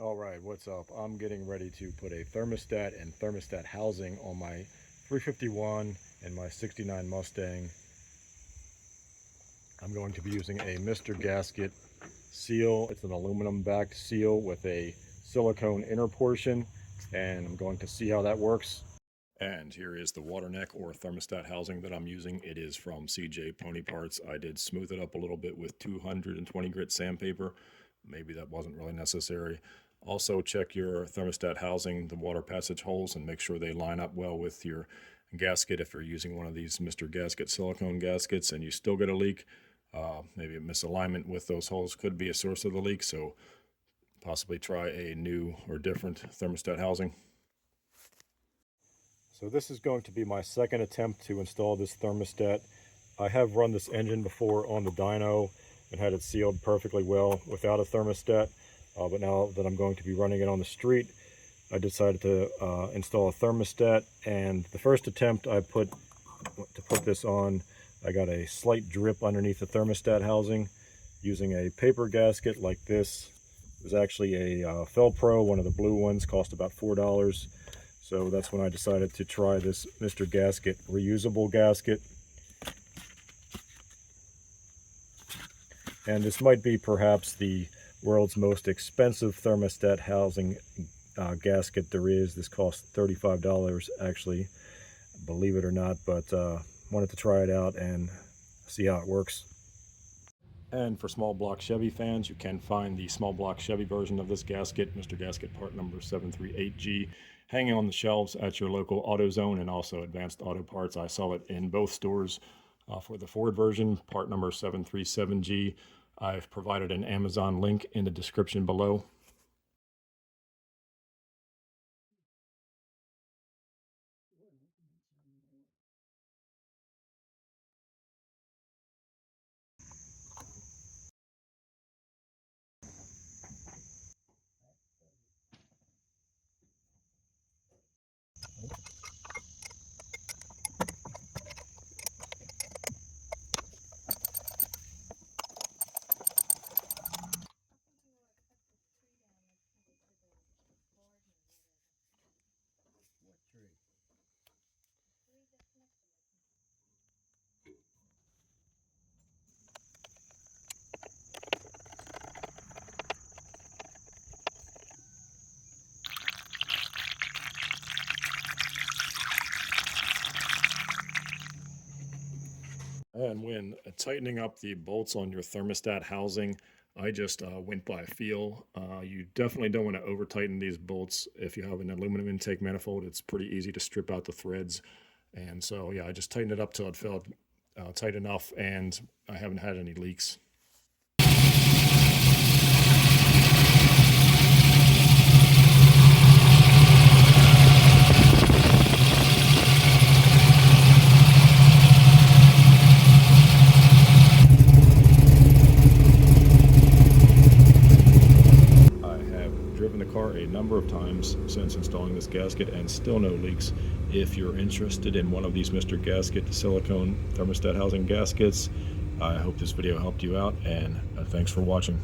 Alright, what's up? I'm getting ready to put a thermostat and thermostat housing on my 351 and my 69 Mustang. I'm going to be using a Mr. Gasket seal. It's an aluminum backed seal with a silicone inner portion, and I'm going to see how that works. And here is the water neck or thermostat housing that I'm using. It is from CJ Pony Parts. I did smooth it up a little bit with 220 grit sandpaper. Maybe that wasn't really necessary. Also check your thermostat housing, the water passage holes, and make sure they line up well with your gasket. If you're using one of these Mr. Gasket silicone gaskets and you still get a leak, maybe a misalignment with those holes could be a source of the leak, so possibly try a new or different thermostat housing. So this is going to be my second attempt to install this thermostat. I have run this engine before on the dyno and had it sealed perfectly well without a thermostat. But now that I'm going to be running it on the street, I decided to install a thermostat. And the first attempt to put this on, I got a slight drip underneath the thermostat housing using a paper gasket like this. It was actually a Felpro, one of the blue ones, cost about $4. So that's when I decided to try this Mr. Gasket reusable gasket. And this might be perhaps the world's most expensive thermostat housing gasket there is. This cost $35 actually, believe it or not, but wanted to try it out and see how it works. And for small block Chevy fans, you can find the small block Chevy version of this gasket, Mr. Gasket part number 738G, hanging on the shelves at your local AutoZone and also Advanced Auto Parts. I saw it in both stores. For the Ford version, part number 737G, I've provided an Amazon link in the description below. And when tightening up the bolts on your thermostat housing, I just went by feel. You definitely don't want to over tighten these bolts. If you have an aluminum intake manifold, it's pretty easy to strip out the threads. And so, yeah, I just tightened it up till it felt tight enough, and I haven't had any leaks. A number of times since installing this gasket and still no leaks. If you're interested in one of these Mr. Gasket silicone thermostat housing gaskets, I hope this video helped you out, and thanks for watching.